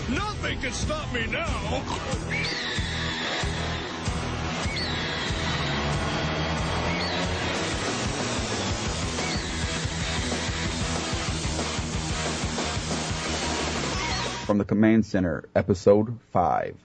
Nothing can stop me now. From the Command Center, Episode 5.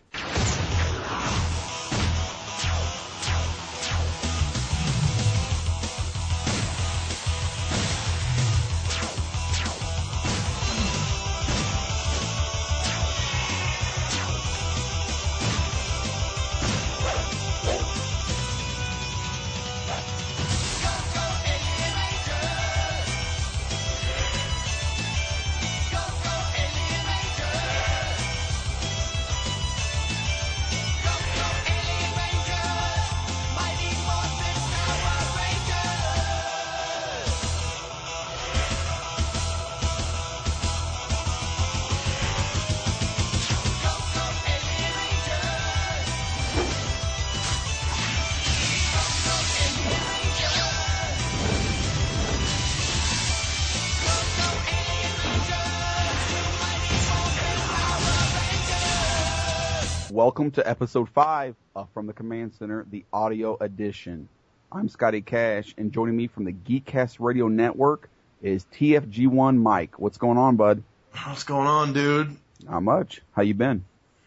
Welcome to Episode 5 from the Command Center, the audio edition. I'm Scotty Cash, and joining me from the Geekcast Radio Network is TFG1Mike. What's going on, bud? What's going on, dude? Not much. How you been?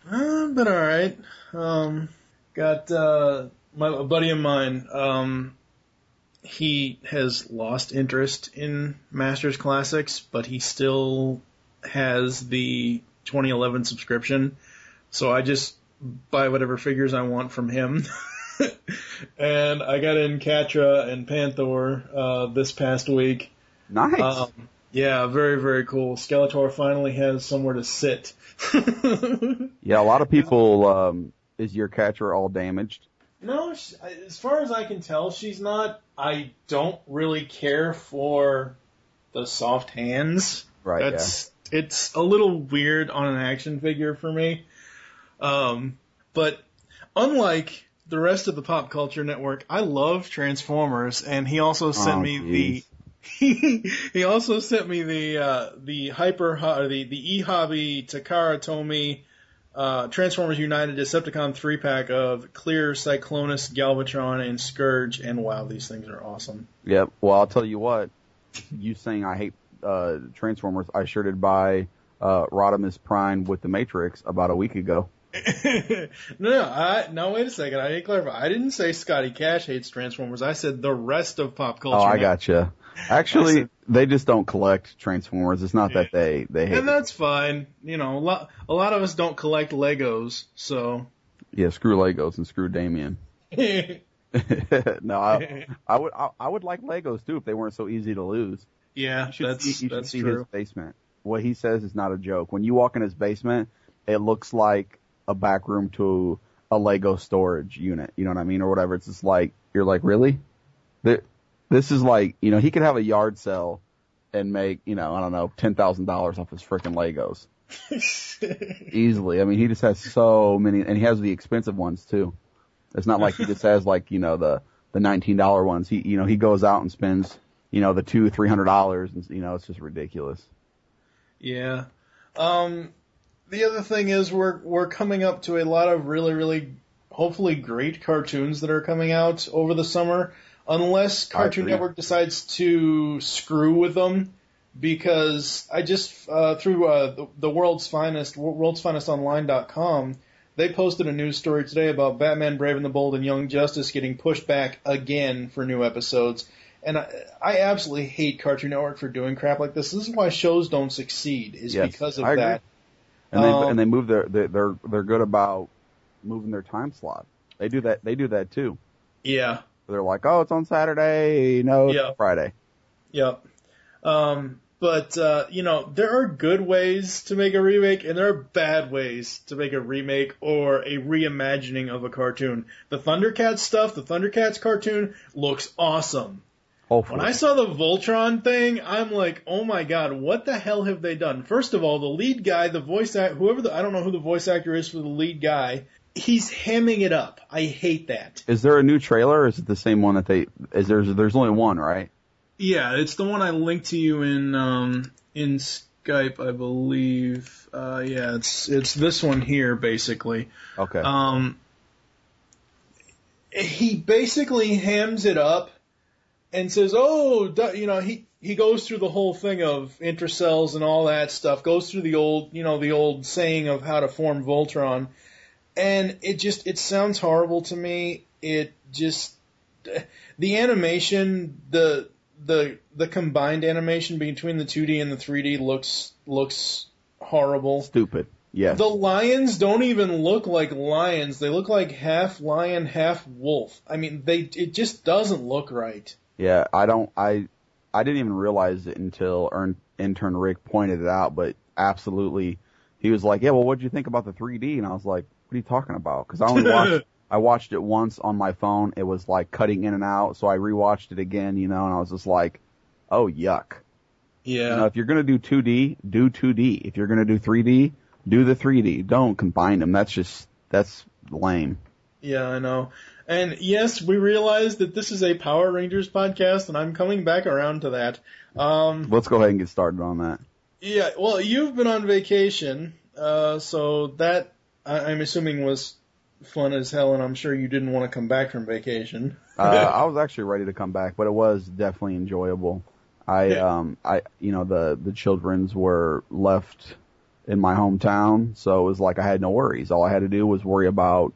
I've been alright. Got a buddy of mine, he has lost interest in Masters Classics, but he still has the 2011 subscription. So I just buy whatever figures I want from him. And I got in Catra and Panther this past week. Nice. Yeah, very, very cool. Skeletor finally has somewhere to sit. Yeah, a lot of people, is your Catra all damaged? No, as far as I can tell, she's not. I don't really care for the soft hands. Right, It's a little weird on an action figure for me. But unlike the rest of the Pop Culture Network, I love Transformers, and he also sent me he also sent me the E-Hobby Takara Tomy Transformers United Decepticon 3-pack of Clear, Cyclonus, Galvatron, and Scourge, and wow, these things are awesome. Yep. Well, I'll tell you what. You saying I hate Transformers, I sure did buy Rodimus Prime with the Matrix about a week ago. No, wait a second. I need to clarify. I didn't say Scotty Cash hates Transformers. I said the rest of Pop Culture. Oh, I gotcha. Actually, they just don't collect Transformers. It's not that they hate and that's fine. You know, a lot of us don't collect Legos, so. Yeah, screw Legos and screw Damien. No, I would like Legos too if they weren't so easy to lose. Yeah, you should see true. His basement. What he says is not a joke. When you walk in his basement, it looks like a back room to a Lego storage unit. You know what I mean, or whatever. It's just like you're like, really? This is like, you know, he could have a yard sale and make, you know, I don't know, $10,000 off his freaking Legos easily. I mean, he just has so many, and he has the expensive ones too. It's not like he just has like, you know, the $19 ones. He goes out and spends, you know, the $200-$300, and you know, it's just ridiculous. Yeah. The other thing is we're coming up to a lot of really, really, hopefully great cartoons that are coming out over the summer, unless Cartoon Network decides to screw with them, because I just, through the World's Finest, worldsfinestonline.com, they posted a news story today about Batman Brave and the Bold and Young Justice getting pushed back again for new episodes. And I absolutely hate Cartoon Network for doing crap like this. This is why shows don't succeed, because of that. And they move they're good about moving their time slot. They do that too. Yeah. They're like, oh, it's on Saturday, no, it's Friday. Yep. But you know, there are good ways to make a remake, and there are bad ways to make a remake or a reimagining of a cartoon. The Thundercats stuff, the Thundercats cartoon, looks awesome. Hopefully. When I saw the Voltron thing, I'm like, oh my god, what the hell have they done? First of all, the lead guy, the voice actor, I don't know who the voice actor is for the lead guy, he's hamming it up. I hate that. Is there a new trailer, or is it the same one that there's only one, right? Yeah, it's the one I linked to you in Skype, I believe. Yeah, it's this one here, basically. Okay. He basically hams it up and says, "Oh, he goes through the whole thing of intercells and all that stuff. Goes through the old saying of how to form Voltron, and it sounds horrible to me. It just the animation, the combined animation between the 2D and the 3D looks horrible. Stupid. Yes. The lions don't even look like lions. They look like half lion, half wolf. I mean, it just doesn't look right. Yeah, I didn't even realize it until intern Rick pointed it out, but absolutely, he was like, "Yeah, well, what did you think about the 3D?" And I was like, "What are you talking about?" Because I watched it once on my phone. It was like cutting in and out, so I rewatched it again, and I was just like, "Oh, yuck." Yeah. If you're gonna do 2D, do 2D. If you're gonna do 3D, do the 3D. Don't combine them. That's lame. Yeah, I know. And yes, we realize that this is a Power Rangers podcast, and I'm coming back around to that. Let's go ahead and get started on that. Yeah, well, you've been on vacation, so that, I'm assuming, was fun as hell, and I'm sure you didn't want to come back from vacation. I was actually ready to come back, but it was definitely enjoyable. The children's were left in my hometown, so it was like I had no worries. All I had to do was worry about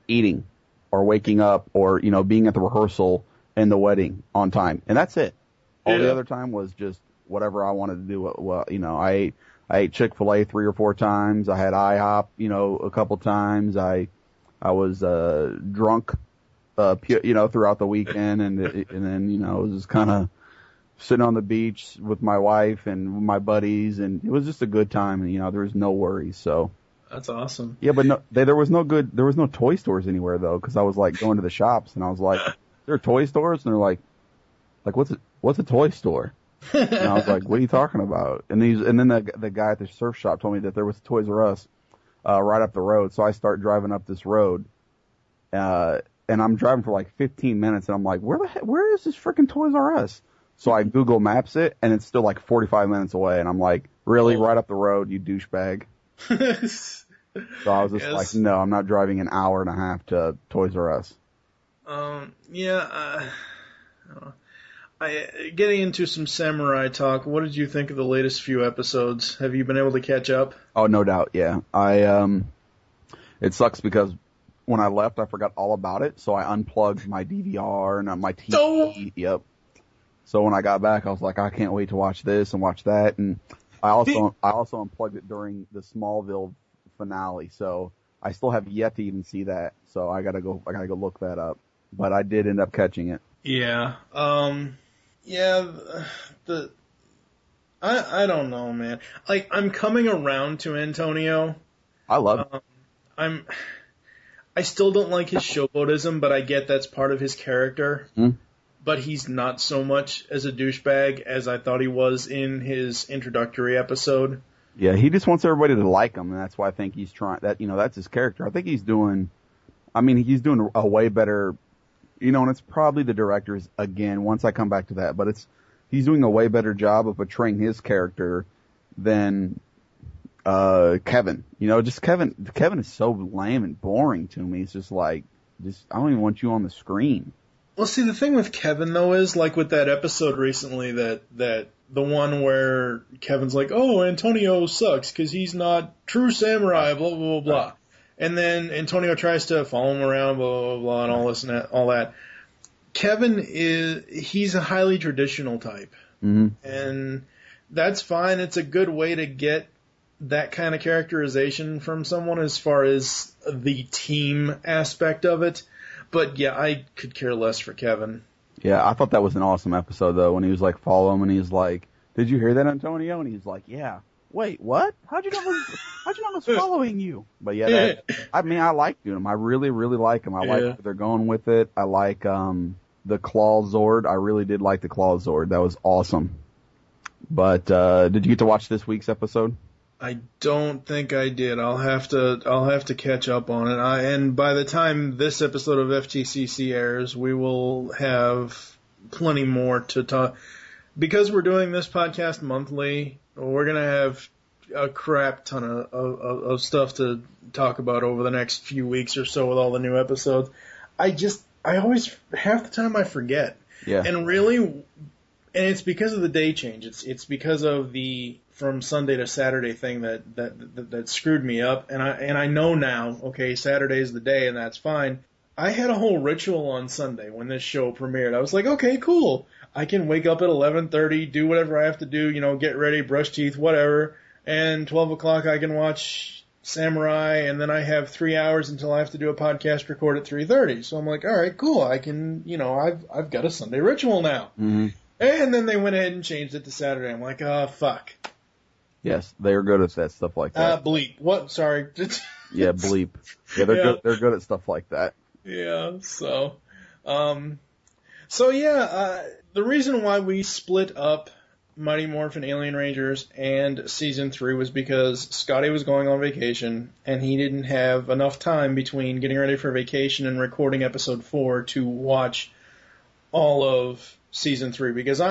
eating or waking up or, being at the rehearsal and the wedding on time. And that's it. All the other time was just whatever I wanted to do. Well, I ate Chick-fil-A 3 or 4 times. I had IHOP, a couple times. I was drunk, throughout the weekend, and then, I was just kind of sitting on the beach with my wife and my buddies, and it was just a good time, and, there was no worries, so. That's awesome. Yeah, but there was no toy stores anywhere, though, because I was, like, going to the shops, and I was like, there are toy stores? And they're like, what's a toy store? And I was like, what are you talking about? And then the guy at the surf shop told me that there was Toys R Us right up the road, so I start driving up this road, and I'm driving for, like, 15 minutes, and I'm like, where is this freaking Toys R Us? So I Google Maps it, and it's still, like, 45 minutes away, and I'm like, really? Right up the road, you douchebag? So I was just like, no, I'm not driving an hour and a half to Toys R Us. Getting into some samurai talk, what did you think of the latest few episodes? Have you been able to catch up? Oh, no doubt, yeah. It sucks because when I left, I forgot all about it, so I unplugged my DVR and my TV. Oh. Yep. So when I got back, I was like, I can't wait to watch this and watch that, and I also unplugged it during the Smallville finale, so I still have yet to even see that. So I gotta go look that up. But I did end up catching it. Yeah. I don't know, man. Like, I'm coming around to Antonio. I love it. I still don't like his showboatism, but I get that's part of his character. But he's not so much as a douchebag as I thought he was in his introductory episode. Yeah, he just wants everybody to like him, and that's why I think he's trying that. That's his character. I think he's doing a way better, and it's probably the directors again. Once I come back to that, but he's doing a way better job of portraying his character than Kevin. Kevin is so lame and boring to me. It's just like, I don't even want you on the screen. Well, see, the thing with Kevin, though, is, like with that episode recently, that the one where Kevin's like, oh, Antonio sucks because he's not true samurai, blah, blah, blah, blah. And then Antonio tries to follow him around, blah, blah, blah, and all this and that, all that. Kevin he's a highly traditional type. Mm-hmm. And that's fine. It's a good way to get that kind of characterization from someone as far as the team aspect of it. But yeah, I could care less for Kevin. Yeah, I thought that was an awesome episode, though, when he was like, follow him, and he's like, did you hear that, Antonio? And he's like, yeah. Wait, what? How'd you know I was following you? But yeah, I like him. I really, really like him. I like where they're going with it. I like the Claw Zord. I really did like the Claw Zord. That was awesome. But did you get to watch this week's episode? I don't think I did. I'll have to catch up on it. And by the time this episode of FTCC airs, we will have plenty more to talk. Because we're doing this podcast monthly, we're gonna have a crap ton of stuff to talk about over the next few weeks or so with all the new episodes. I always, half the time I forget. Yeah. And really, and it's because of the day change. It's because of the from Sunday to Saturday thing that screwed me up. And I know now, okay, Saturday's the day and that's fine. I had a whole ritual on Sunday when this show premiered. I was like, okay, cool. I can wake up at 11:30, do whatever I have to do, get ready, brush teeth, whatever. And 12 o'clock I can watch Samurai, and then I have 3 hours until I have to do a podcast record at 3:30. So I'm like, all right, cool. I can, I've got a Sunday ritual now. Mm-hmm. And then they went ahead and changed it to Saturday. I'm like, fuck. Yes, they're good at that stuff like that. Bleep. What? Sorry. Yeah, bleep. Yeah, they're good. They're good at stuff like that. Yeah. So, the reason why we split up Mighty Morphin Alien Rangers and Season 3 was because Scotty was going on vacation, and he didn't have enough time between getting ready for vacation and recording Episode 4 to watch all of Season 3. Because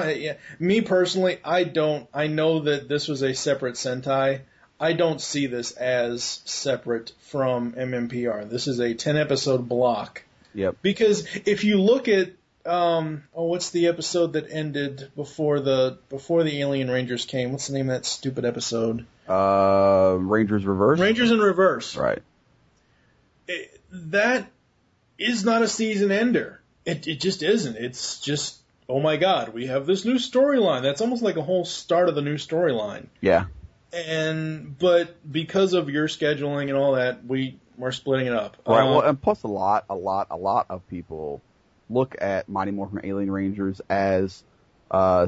me personally, I know that this was a separate Sentai. I don't see this as separate from MMPR. This is a 10-episode block. Yep. Because if you look at what's the episode that ended before the Alien Rangers came? What's the name of that stupid episode? Rangers Reverse? Rangers in Reverse. Right. That is not a season ender. It just isn't. It's just, oh my god, we have this new storyline. That's almost like a whole start of the new storyline. Yeah. But because of your scheduling and all that, we're splitting it up. Right. Well, and plus a lot of people look at Mighty Morphin Alien Rangers as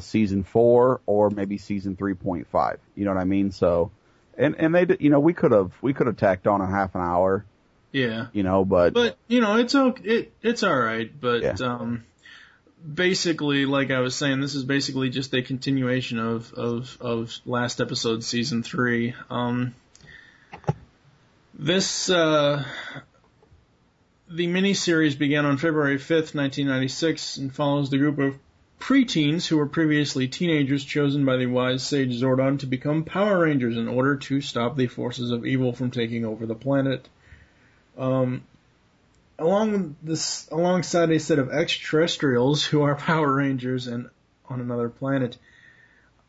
season 4 or maybe season 3.5. You know what I mean? So, and they, we could have tacked on a half an hour. Yeah. But it's okay. It's all right. But yeah. Basically, like I was saying, this is basically just a continuation of last episode, season 3. The miniseries began on February 5th, 1996, and follows the group of preteens who were previously teenagers chosen by the wise sage Zordon to become Power Rangers in order to stop the forces of evil from taking over the planet. Alongside a set of extraterrestrials who are Power Rangers and on another planet.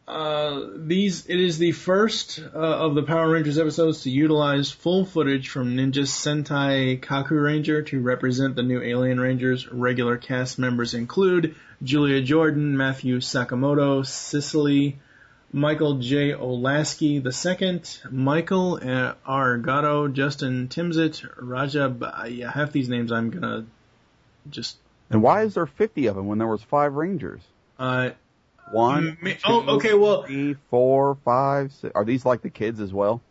It is the first of the Power Rangers episodes to utilize full footage from Ninja Sentai Kaku Ranger to represent the new Alien Rangers. Regular cast members include Julia Jordan, Matthew Sakamoto, Cicely, Michael J. Olasky II, Michael R. Gatto, Justin Timsit, Raja. Half these names I'm gonna just. And why is there 50 of them when there was 5 Rangers? 1, 2, okay, well, 3, 4, 5, 6. Are these like the kids as well?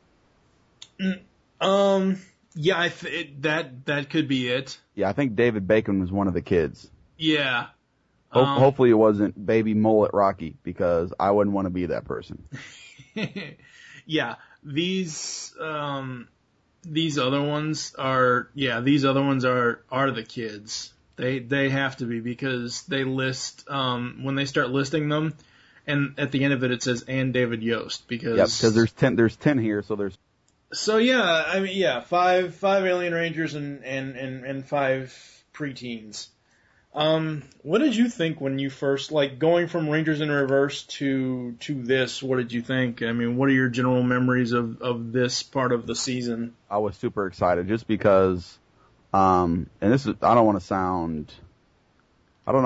Yeah, that could be it. Yeah, I think David Bacon was one of the kids. Yeah. Hopefully it wasn't Baby Mullet Rocky, because I wouldn't want to be that person. Yeah, these other ones are the kids. They have to be, because they list when they start listing them, and at the end of it says and David Yost, because there's 10 here, so there's. So yeah, I mean, yeah, five Alien Rangers and 5 preteens. What did you think when you first, going from Rangers in Reverse to this? What did you think? I mean, what are your general memories of this part of the season? I was super excited just because, and this is, I don't know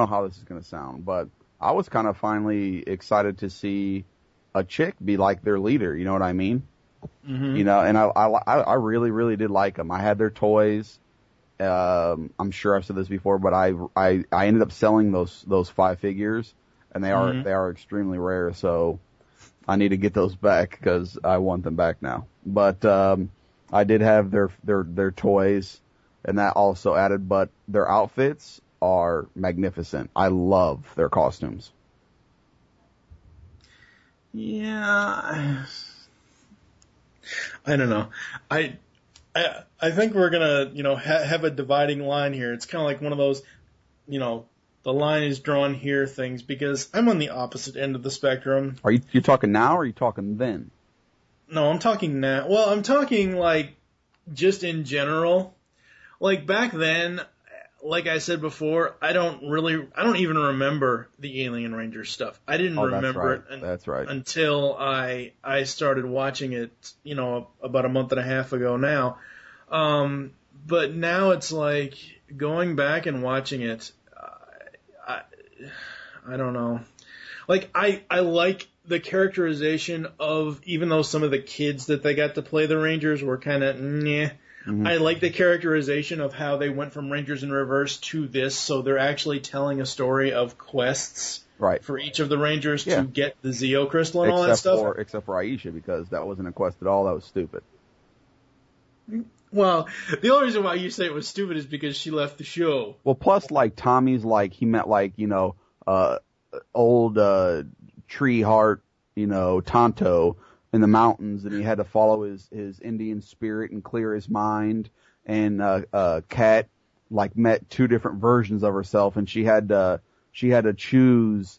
how this is going to sound, but I was kind of finally excited to see a chick be like their leader. You know what I mean? Mm-hmm. And I really, really did like them. I had their toys. I'm sure I've said this before, but I ended up selling those 5 figures, and they are extremely rare. So I need to get those back because I want them back now. But I did have their toys, and that also added. But their outfits are magnificent. I love their costumes. Yeah, I don't know. I think we're gonna, have a dividing line here. It's kind of like one of those, the line is drawn here things, because I'm on the opposite end of the spectrum. Are you talking now, or are you talking then? No, I'm talking now. Well, I'm talking, like, just in general. Like, back then, like I said before, I don't even remember the Alien Ranger stuff. I didn't remember it That's right. until I started watching it, about a month and a half ago now. But now it's like, going back and watching it, I don't know. Like, I like the characterization of, even though some of the kids that they got to play the Rangers were kind of meh, I like the characterization of how they went from Rangers in Reverse to this, so they're actually telling a story of quests for each of the Rangers to get the Zeo Crystal and all that stuff. Except for Aisha, because that wasn't a quest at all. That was stupid. Well, the only reason why you say it was stupid is because she left the show. Well, plus, like, Tommy's, like, he met, like, old tree heart, Tonto in the mountains, and he had to follow his Indian spirit and clear his mind. And Kat, like, met two different versions of herself, and she had to choose,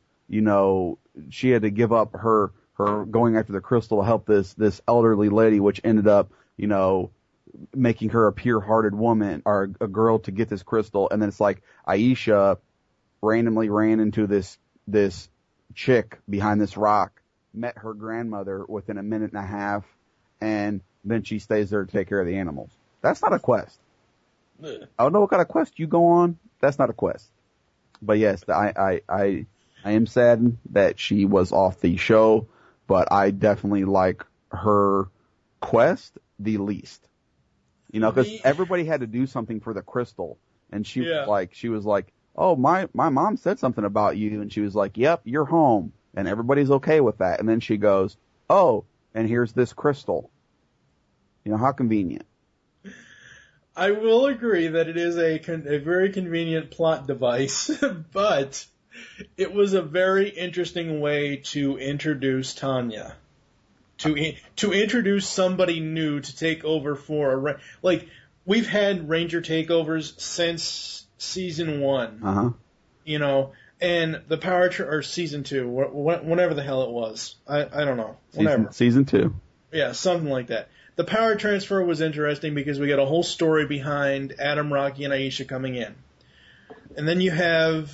she had to give up her going after the crystal to help this elderly lady, which ended up, making her a pure-hearted woman or a girl to get this crystal. And then it's like Aisha randomly ran into this chick behind this rock, met her grandmother within a minute and a half, and then she stays there to take care of the animals. That's not a quest. I don't know what kind of quest you go on. That's not a quest. But yes, I am saddened that she was off the show, but I definitely like her quest the least. Because everybody had to do something for the crystal, and she was like, oh, my mom said something about you, and she was like, yep, you're home, and everybody's okay with that. And then she goes, oh, and here's this crystal. How convenient. I will agree that it is a very convenient plot device, but it was a very interesting way to introduce Tanya. To introduce somebody new to take over for like, we've had Ranger takeovers since season 1. And the or season 2, whenever the hell it was. I don't know. Whatever. Season 2. Yeah, something like that. The power transfer was interesting because we got a whole story behind Adam, Rocky, and Aisha coming in. And then you have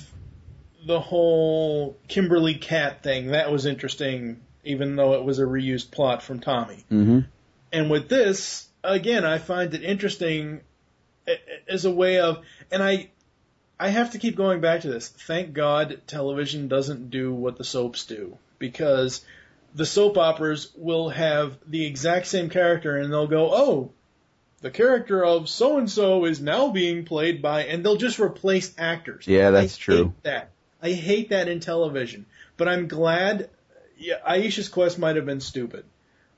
the whole Kimberly Cat thing. That was interesting, even though it was a reused plot from Tommy. Mm-hmm. And with this, again, I find it interesting as a way of, and I have to keep going back to this. Thank God television doesn't do what the soaps do, because the soap operas will have the exact same character, and they'll go, oh, the character of so-and-so is now being played by, and they'll just replace actors. Yeah, that's true. I hate that in television, but I'm glad. Aisha's quest might have been stupid,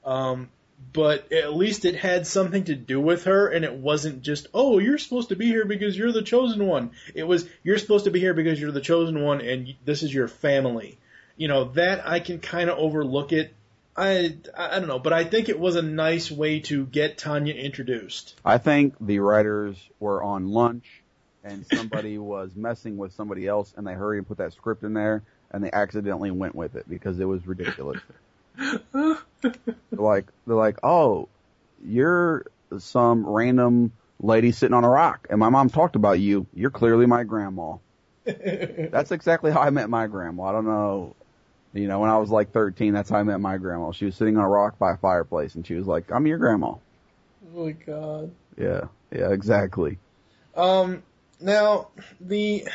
but at least it had something to do with her, and it wasn't just, oh, you're supposed to be here because you're the chosen one. It was, you're supposed to be here because you're the chosen one, and this is your family. That I can kind of overlook it. I don't know, but I think it was a nice way to get Tanya introduced. I think the writers were on lunch, and somebody was messing with somebody else, and they hurried and put that script in there, and they accidentally went with it because it was ridiculous. They're like, oh, you're some random lady sitting on a rock, and my mom talked about you. You're clearly my grandma. That's exactly how I met my grandma. I don't know. When I was like 13, that's how I met my grandma. She was sitting on a rock by a fireplace, and she was like, I'm your grandma. Oh, my God. Yeah, exactly. Now, the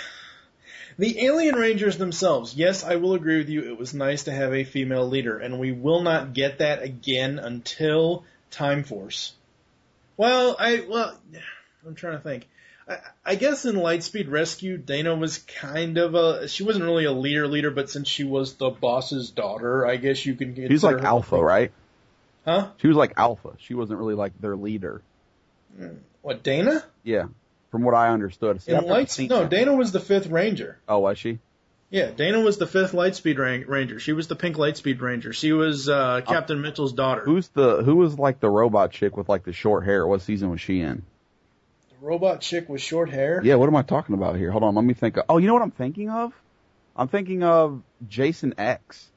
Alien Rangers themselves, yes, I will agree with you, it was nice to have a female leader, and we will not get that again until Time Force. Well, I'm trying to think. I guess in Lightspeed Rescue, Dana was kind of she wasn't really a leader, but since she was the boss's daughter, I guess you can get. She was like alpha, right? Huh? She was like alpha. She wasn't really like their leader. What, Dana? Yeah, from what I understood. See, Dana was the 5th Ranger. Oh, was she? Yeah, Dana was the 5th Lightspeed Ranger. She was the pink Lightspeed Ranger. She was Captain Mitchell's daughter. Who was like the robot chick with like the short hair? What season was she in? robot chick with short hair? Yeah, what am I talking about here? Hold on, let me think. Oh, you know what I'm thinking of? I'm thinking of Jason X.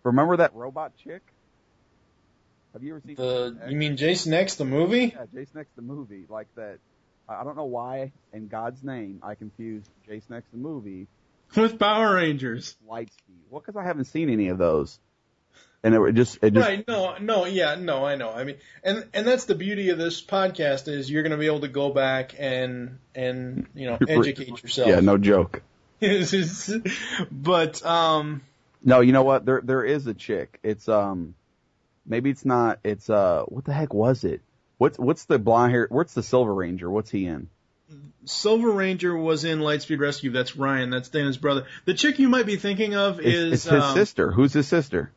Remember that robot chick? Have you ever seen Jason X? You mean Jason X, the movie? Yeah, Jason X, the movie. Like that. I don't know why, in God's name, I confused Jason X, the movie with Power Rangers. Lightspeed. Well, because I haven't seen any of those. And it just right, I know. I mean, and that's the beauty of this podcast is you're going to be able to go back and educate yourself. Yeah, no joke. But no, you know what? There is a chick. It's maybe it's not. It's what the heck was it? What's the blonde hair? What's the Silver Ranger? What's he in? Silver Ranger was in Lightspeed Rescue. That's Ryan. That's Dana's brother. The chick you might be thinking of is it's his sister. Who's his sister?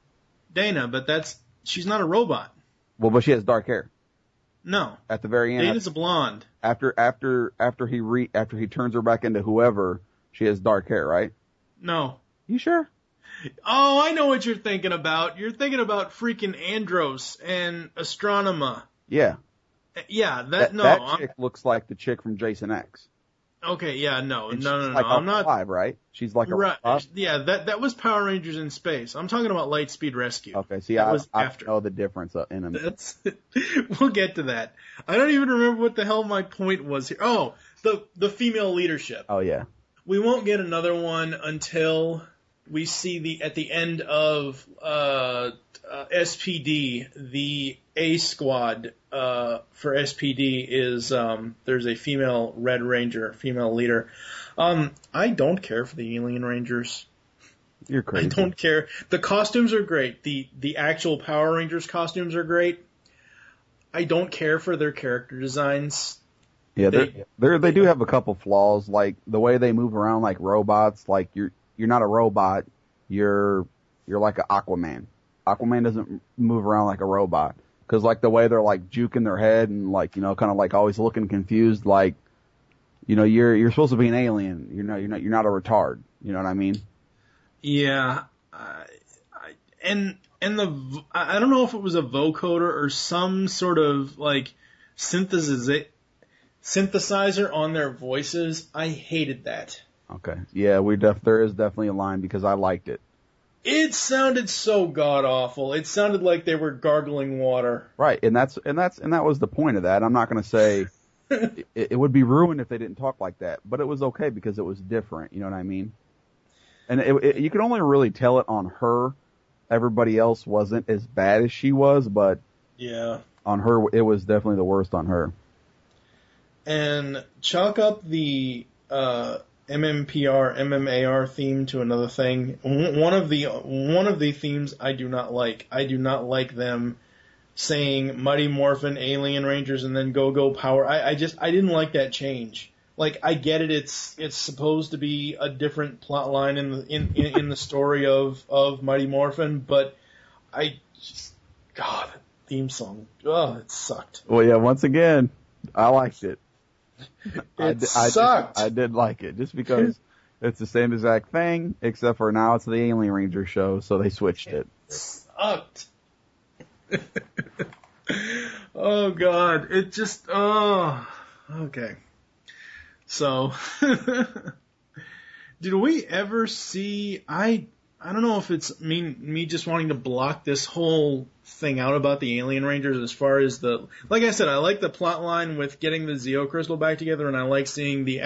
Dana, but she's not a robot. Well, but she has dark hair. No. At the very end. Dana's a blonde. After he turns her back into whoever, she has dark hair, right? No. You sure? Oh, I know what you're thinking about. You're thinking about freaking Andros and Astronema. Yeah. Yeah, that chick looks like the chick from Jason X. Okay, yeah, no. Like I'm not. Alive, right? She's like a right. Yeah, that was Power Rangers in space. I'm talking about Lightspeed Rescue. Okay, see, I know the difference in them. We'll get to that. I don't even remember what the hell my point was here. Oh, the female leadership. Oh yeah. We won't get another one until we see at the end of SPD, the A squad for SPD is there's a female Red Ranger, female leader. I don't care for the Alien Rangers. You're crazy. I don't care. The costumes are great. The actual Power Rangers costumes are great. I don't care for their character designs. Yeah, they do have a couple flaws, like the way they move around like robots. Like you're not a robot. You're like an Aquaman. Aquaman doesn't move around like a robot. Cause like the way they're like juking their head and like, kind of like always looking confused, like, you're supposed to be an alien. You're not a retard. You know what I mean? Yeah. I don't know if it was a vocoder or some sort of like synthesizer on their voices. I hated that. Okay. Yeah, there is definitely a line because I liked it. It sounded so god awful. It sounded like they were gargling water. Right, and that was the point of that. I'm not going to say it would be ruined if they didn't talk like that, but it was okay because it was different. You know what I mean? And you could only really tell it on her. Everybody else wasn't as bad as she was, but yeah, on her it was definitely the worst on her. And chalk up the MMAR theme to another thing. One of the themes I do not like. I do not like them saying Mighty Morphin, Alien Rangers, and then Go Power. I didn't like that change. Like, I get it. It's supposed to be a different plot line in the story of Mighty Morphin, but God, theme song. Oh, it sucked. Well, yeah. Once again, I liked it. It sucked. I did like it just because it's the same exact thing, except for now it's the Alien Ranger show, so they switched it. Sucked. Oh God, it just okay. So, did we ever see? I don't know if it's me just wanting to block this whole thing out about the Alien Rangers as far as like I said, I like the plot line with getting the Zeo Crystal back together, and I like seeing the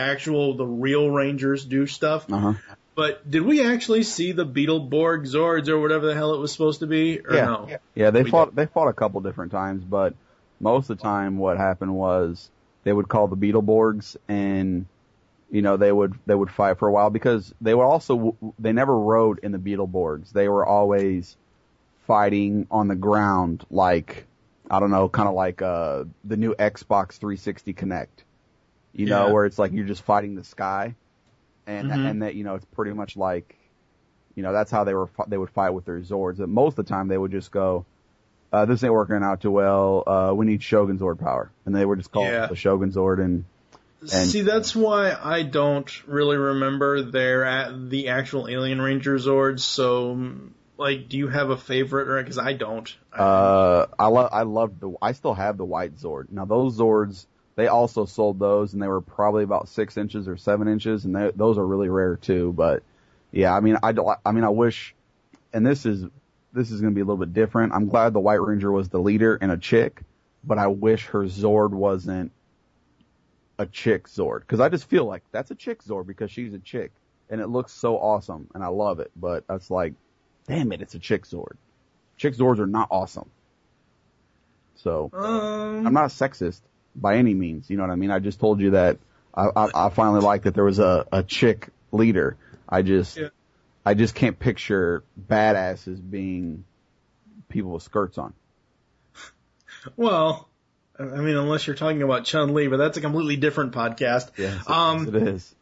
real Rangers do stuff. Uh-huh. But did we actually see the Beetleborg Zords or whatever the hell it was supposed to be? Or no? Yeah, they fought a couple different times, but most of the time what happened was they would call the Beetleborgs and they would fight for a while because they never rode in the Beetleborgs. They were always fighting on the ground, like, I don't know, kind of like the new Xbox 360 Kinect, where it's like you're just fighting the sky, and that it's pretty much like, that's how they would fight with their Zords. And most of the time they would just go, this ain't working out too well. We need Shogun Zord power, and they would just call it the Shogun Zord and. See, that's why I don't really remember the actual Alien Ranger Zords. So, like, do you have a favorite? Or because I don't. I still have the White Zord. Now those Zords they also sold those, and they were probably about 6 inches or 7 inches, and those are really rare too. But yeah, I mean, I wish, and this is going to be a little bit different. I'm glad the White Ranger was the leader and a chick, but I wish her Zord wasn't a chick Zord, because I just feel like that's a chick Zord because she's a chick, and it looks so awesome, and I love it. But that's like, damn it, it's a chick Zord. Chick Zords are not awesome. So I'm not sexist by any means, you know what I mean? I just told you that I finally like that there was a chick leader. I just can't picture badasses being people with skirts on. Well, I mean, unless you're talking about Chun-Li, but that's a completely different podcast. Yes, it is.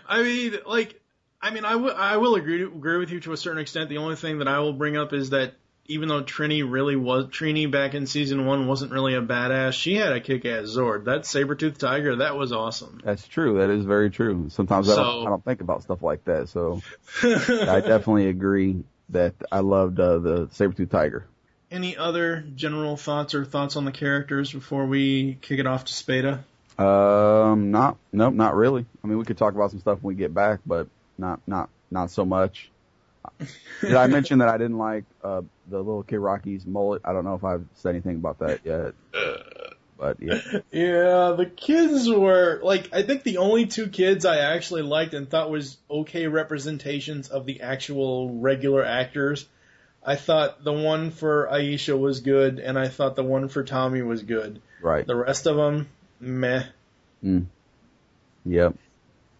I will agree with you to a certain extent. The only thing that I will bring up is that even though Trini back in season 1 wasn't really a badass, she had a kick-ass Zord. That saber-toothed tiger, that was awesome. That's true. That is very true. Sometimes I don't think about stuff like that. So I definitely agree that I loved the saber-toothed tiger. Any other general thoughts on the characters before we kick it off to Spada? Nope, not really. I mean, we could talk about some stuff when we get back, but not so much. Did I mention that I didn't like the little kid Rocky's mullet? I don't know if I've said anything about that yet. But yeah. Yeah, the kids were I think the only 2 kids I actually liked and thought was okay representations of the actual regular actors. I thought the one for Aisha was good, and I thought the one for Tommy was good. Right. The rest of them, meh. Yep.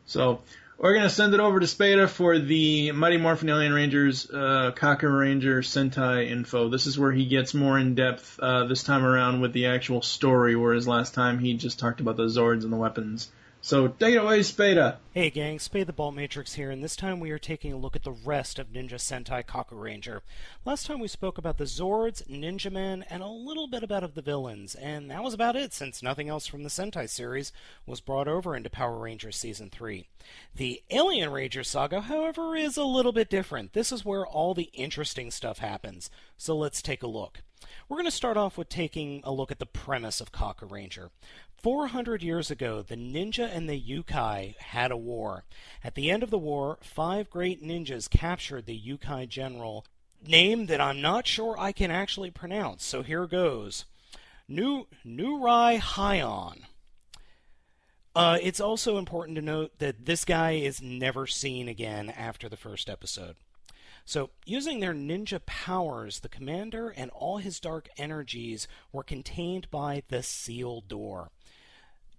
So we're going to send it over to Spada for the Mighty Morphin Alien Rangers Kagaku Ranger Sentai info. This is where he gets more in depth this time around with the actual story, whereas last time he just talked about the Zords and the weapons. So take it away, Spada. Hey gang, Spada the Ball Matrix here, and this time we are taking a look at the rest of Ninja Sentai Kagaku Ranger. Last time we spoke about the Zords, Ninja Men, and a little bit about the villains, and that was about it since nothing else from the Sentai series was brought over into Power Rangers Season 3. The Alien Ranger saga, however, is a little bit different. This is where all the interesting stuff happens, so let's take a look. We're going to start off with taking a look at the premise of Kagaku Ranger. 400 years ago, the ninja and the Yukai had a war. At the end of the war, 5 great ninjas captured the Yukai general, name that I'm not sure I can actually pronounce, so here goes. Nurai Hyon. It's also important to note that this guy is never seen again after the first episode. So, using their ninja powers, the commander and all his dark energies were contained by the sealed door.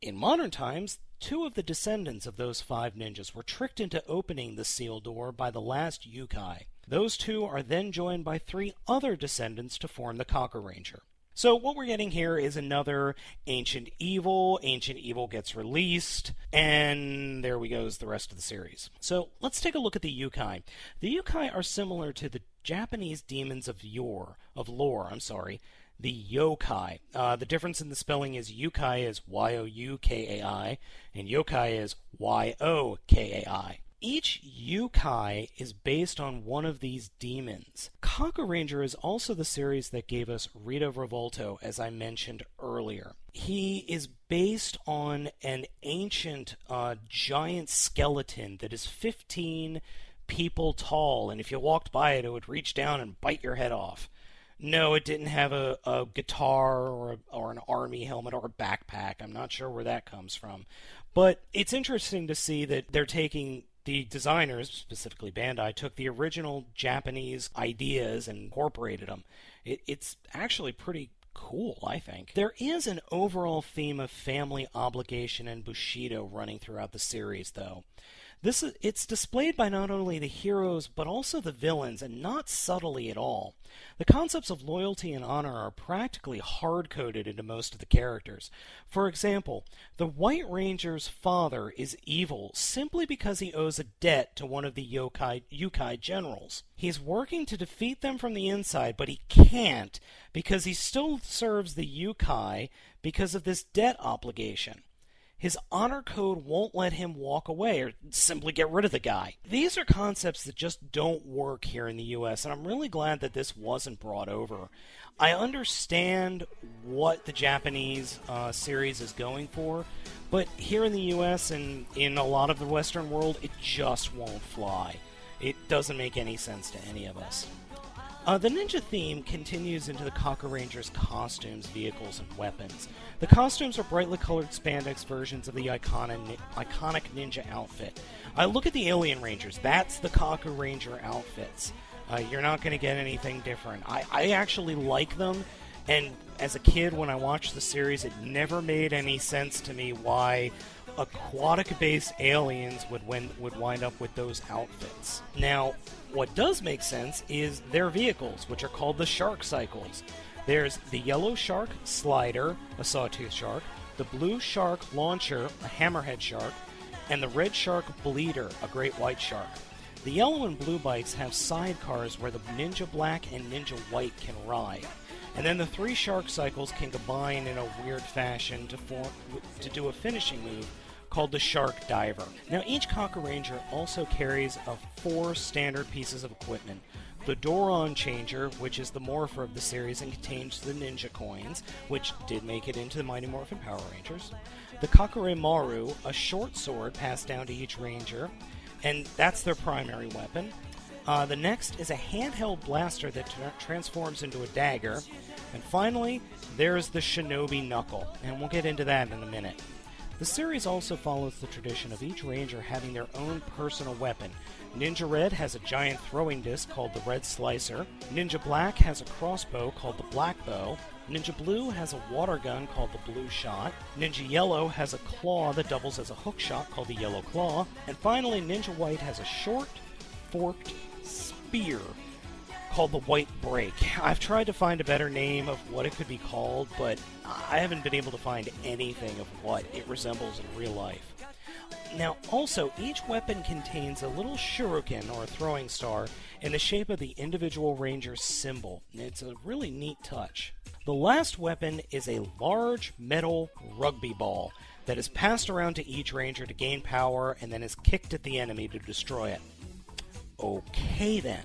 In modern times, 2 of the descendants of those 5 ninjas were tricked into opening the sealed door by the last Yukai. Those 2 are then joined by 3 other descendants to form the Kagaku Ranger. So what we're getting here is another Ancient Evil. Ancient Evil gets released, and there we goes the rest of the series. So let's take a look at the Yukai. The Yukai are similar to the Japanese demons of lore, the yokai. The difference in the spelling is yukai is Y-O-U-K-A-I, and yokai is Y-O-K-A-I. Each yukai is based on one of these demons. Kagaku Ranger is also the series that gave us Rita Revolto, as I mentioned earlier. He is based on an ancient giant skeleton that is 15 people tall, and if you walked by it, it would reach down and bite your head off. No, it didn't have a guitar or an army helmet or a backpack. I'm not sure where that comes from. But it's interesting to see that they're taking the designers, specifically Bandai, took the original Japanese ideas and incorporated them. It's actually pretty cool, I think. There is an overall theme of family obligation and Bushido running throughout the series, though. It's displayed by not only the heroes, but also the villains, and not subtly at all. The concepts of loyalty and honor are practically hard-coded into most of the characters. For example, the White Ranger's father is evil simply because he owes a debt to one of the Yukai generals. He's working to defeat them from the inside, but he can't because he still serves the Yukai because of this debt obligation. His honor code won't let him walk away or simply get rid of the guy. These are concepts that just don't work here in the US, and I'm really glad that this wasn't brought over. I understand what the Japanese series is going for, but here in the U.S. and in a lot of the Western world, it just won't fly. It doesn't make any sense to any of us. The ninja theme continues into the Kaku Rangers' costumes, vehicles, and weapons. The costumes are brightly colored spandex versions of the iconic ninja outfit. Look at the Alien Rangers. That's the Kaku Ranger outfits. You're not going to get anything different. I actually like them, and as a kid when I watched the series, it never made any sense to me why aquatic-based aliens would wind up with those outfits. Now, what does make sense is their vehicles, which are called the Shark Cycles. There's the Yellow Shark Slider, a sawtooth shark, the Blue Shark Launcher, a hammerhead shark, and the Red Shark Bleeder, a great white shark. The yellow and blue bikes have sidecars where the Ninja Black and Ninja White can ride. And then the 3 Shark Cycles can combine in a weird fashion to do a finishing move called the Shark Diver. Now, each Kaku Ranger also carries 4 standard pieces of equipment. The Doron Changer, which is the morpher of the series and contains the Ninja Coins, which did make it into the Mighty Morphin Power Rangers. The Kakure Maru, a short sword passed down to each Ranger, and that's their primary weapon. The next is a handheld blaster that transforms into a dagger. And finally, there's the Shinobi Knuckle, and we'll get into that in a minute. The series also follows the tradition of each Ranger having their own personal weapon. Ninja Red has a giant throwing disc called the Red Slicer. Ninja Black has a crossbow called the Black Bow. Ninja Blue has a water gun called the Blue Shot. Ninja Yellow has a claw that doubles as a hook shot called the Yellow Claw. And finally, Ninja White has a short, forked spear called the White Break. I've tried to find a better name of what it could be called, but I haven't been able to find anything of what it resembles in real life. Now, also, each weapon contains a little shuriken, or throwing star, in the shape of the individual Ranger's symbol. It's a really neat touch. The last weapon is a large metal rugby ball that is passed around to each Ranger to gain power and then is kicked at the enemy to destroy it. Okay then.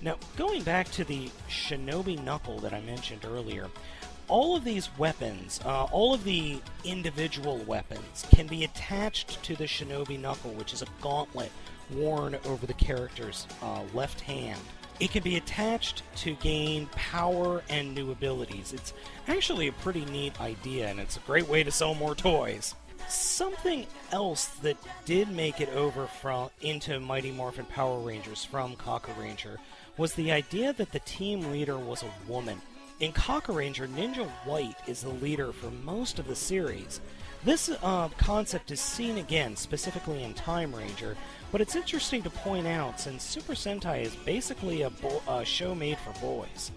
Now, going back to the Shinobi Knuckle that I mentioned earlier, all of these weapons, all of the individual weapons, can be attached to the Shinobi Knuckle, which is a gauntlet worn over the character's left hand. It can be attached to gain power and new abilities. It's actually a pretty neat idea, and it's a great way to sell more toys. Something else that did make it over into Mighty Morphin Power Rangers from Kaku Ranger was the idea that the team leader was a woman. In Kaku Ranger, Ninja White is the leader for most of the series. This concept is seen again, specifically in Time Ranger, but it's interesting to point out since Super Sentai is basically a show made for boys.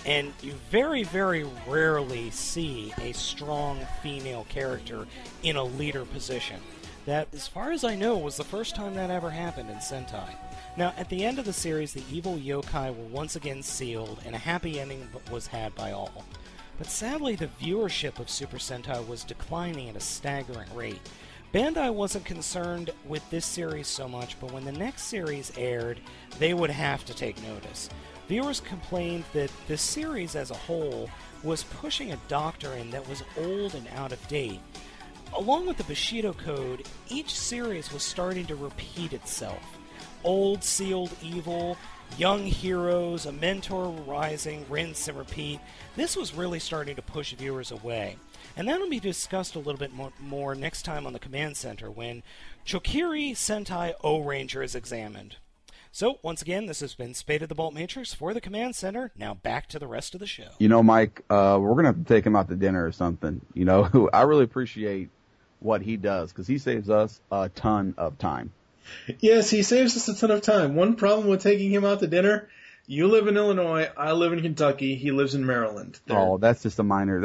And you very, very rarely see a strong female character in a leader position. That, as far as I know, was the first time that ever happened in Sentai. Now, at the end of the series, the evil yokai were once again sealed, and a happy ending was had by all. But sadly, the viewership of Super Sentai was declining at a staggering rate. Bandai wasn't concerned with this series so much, but when the next series aired, they would have to take notice. Viewers complained that the series as a whole was pushing a doctrine that was old and out of date. Along with the Bushido Code, each series was starting to repeat itself. Old sealed evil, young heroes, a mentor rising, rinse and repeat. This was really starting to push viewers away. And that'll be discussed a little bit more next time on the Command Center when Chokiri Sentai O-Ranger is examined. So, once again, this has been Spada the Bolt Matrix for the Command Center. Now back to the rest of the show. You know, Mike, we're going to have to take him out to dinner or something. You know, I really appreciate what he does because he saves us a ton of time. Yes, he saves us a ton of time. One problem with taking him out to dinner, you live in Illinois, I live in Kentucky, he lives in Maryland. Oh, that's a minor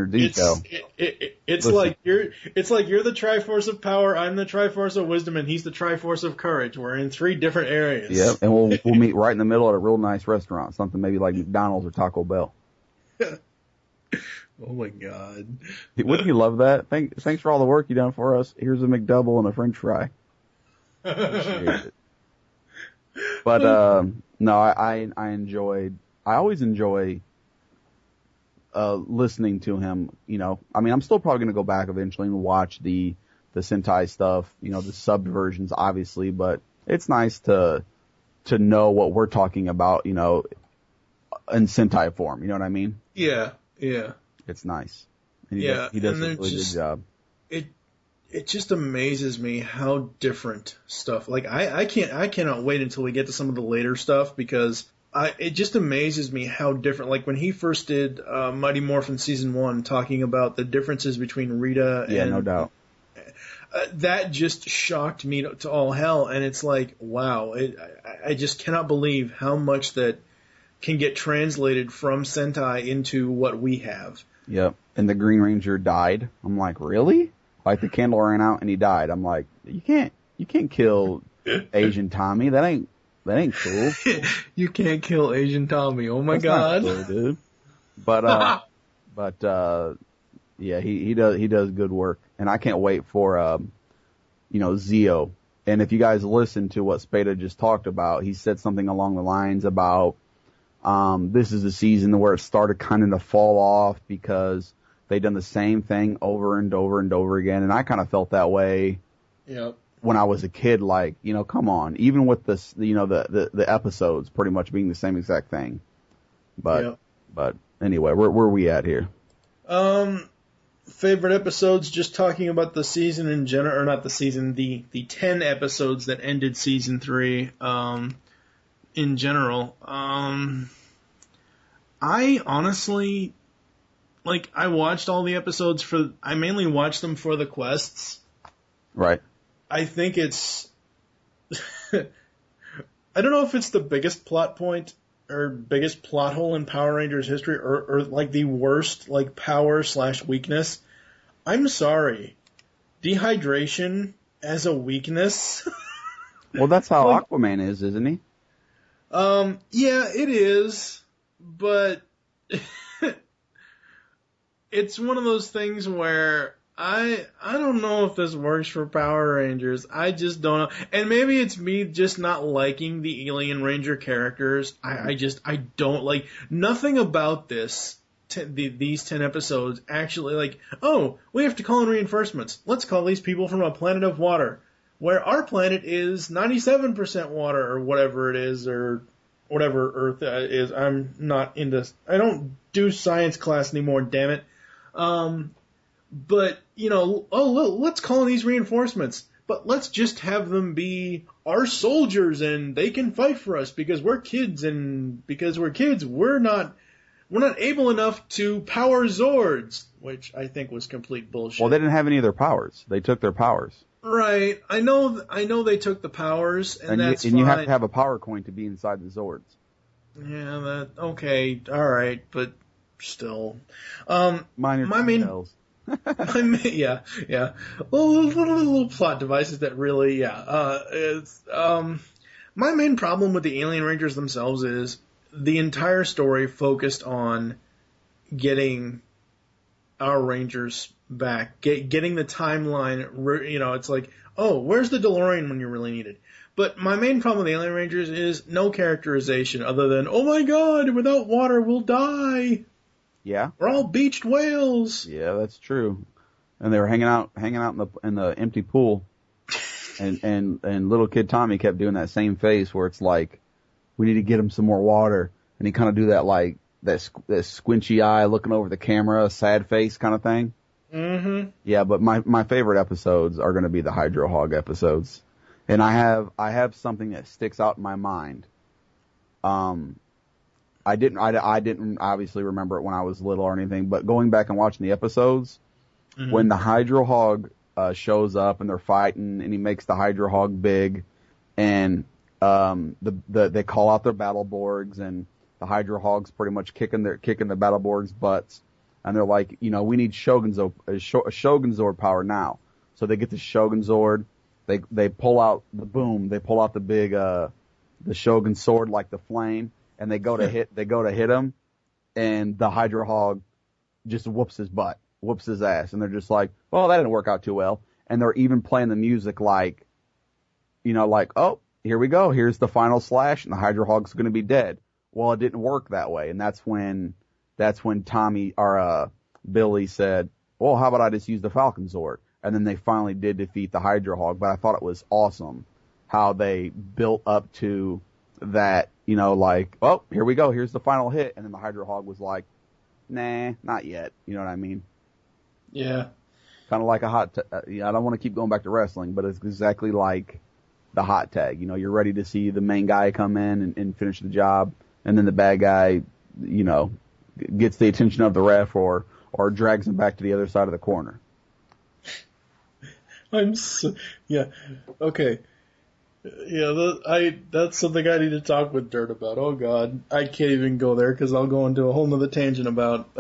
detail. It's like you're the Triforce of Power, I'm the Triforce of Wisdom, and he's the Triforce of Courage. We're in 3 different areas. Yep, and we'll meet right in the middle at a real nice restaurant, something maybe like McDonald's or Taco Bell. Oh my God. Wouldn't you love that? Thanks for all the work you done for us. Here's a McDouble and a French fry. Appreciate it. But no, I always enjoy listening to him, I mean, I'm still probably going to go back eventually and watch the Sentai stuff, the subbed versions, obviously, but it's nice to know what we're talking about, in Sentai form. You know what I mean? Yeah, yeah. It's nice. And he does a really good job. It just amazes me how different stuff. Like I cannot wait until we get to some of the later stuff because it just amazes me how different. Like when he first did Mighty Morphin Season 1, talking about the differences between Rita and... Yeah, no doubt. That just shocked me to all hell, and it's like, wow, I just cannot believe how much that can get translated from Sentai into what we have. Yep, and the Green Ranger died. I'm like, really? Like the candle ran out and he died. I'm like, you can't kill Asian Tommy. That ain't cool. You can't kill Asian Tommy. Oh my God, not cool, dude. But yeah, he does good work, and I can't wait for Zeo. And if you guys listen to what Spada just talked about, he said something along the lines about this is a season where it started kind of to fall off because they'd done the same thing over and over and over again, and I kind of felt that way. Yep. When I was a kid, like, come on, even with this, the episodes pretty much being the same exact thing. But anyway, where are we at here? Favorite episodes, just talking about the season in general, or not the season, the 10 episodes that ended season 3, in general. I honestly, I watched all the episodes I mainly watched them for the quests. Right. I think it's, I don't know if it's the biggest plot point or biggest plot hole in Power Rangers history or the worst, power/weakness. I'm sorry. Dehydration as a weakness? Well, that's how Aquaman is, isn't he? Yeah, it is, but it's one of those things where I don't know if this works for Power Rangers. I just don't know. And maybe it's me just not liking the Alien Ranger characters. I don't like nothing about these 10 episodes actually we have to call in reinforcements. Let's call these people from a planet of water where our planet is 97% water or whatever it is, or whatever Earth is. I don't do science class anymore, damn it. But, let's call in these reinforcements, but let's just have them be our soldiers and they can fight for us because we're kids, and because we're kids, we're not able enough to power Zords, which I think was complete bullshit. Well, they didn't have any of their powers. They took their powers. Right. I know they took the powers, and that's fine. And you have to have a power coin to be inside the Zords. Yeah, okay, alright, but still. My main... yeah. Little plot devices that really, it's, my main problem with the Alien Rangers themselves is the entire story focused on getting our Rangers back, getting the timeline, it's like, oh, where's the DeLorean when you really need it? But my main problem with Alien Rangers is no characterization other than, oh my God, without water we'll die. Yeah. We're all beached whales. Yeah, that's true. And they were hanging out in the empty pool. and little kid Tommy kept doing that same face where it's like, we need to get him some more water. And he kind of do that that squinchy eye looking over the camera, sad face kind of thing. Mm-hmm. Yeah, but my favorite episodes are going to be the Hydro Hog episodes. And I have something that sticks out in my mind. I didn't obviously remember it when I was little or anything, but going back and watching the episodes, mm-hmm. when the Hydro Hog shows up and they're fighting and he makes the Hydro Hog big, and they call out their Battleborgs, and the Hydro Hog's pretty much kicking the Battleborgs' butts, and they're like, we need Shogun Zord power now. So they get the Shogun Zord, they pull out the big the Shogun sword like the flame. And they go to hit him, and the Hydro Hog just whoops his ass, and they're just like, well, that didn't work out too well. And they're even playing the music oh, here we go, here's the final slash, and the Hydro Hog's going to be dead. Well, it didn't work that way, and that's when, that's when Billy said, well, how about I just use the Falcon Zord? And then they finally did defeat the Hydra Hog, but I thought it was awesome how they built up to that, like, oh, here we go, here's the final hit, and then the Hydra Hog was like, nah, not yet, you know what I mean? Yeah. Kind of like a I don't want to keep going back to wrestling, but it's exactly like the hot tag. You're ready to see the main guy come in and finish the job, and then the bad guy, gets the attention of the ref or drags him back to the other side of the corner. Yeah, okay. Yeah, that's something I need to talk with Dirt about. Oh God, I can't even go there because I'll go into a whole nother tangent about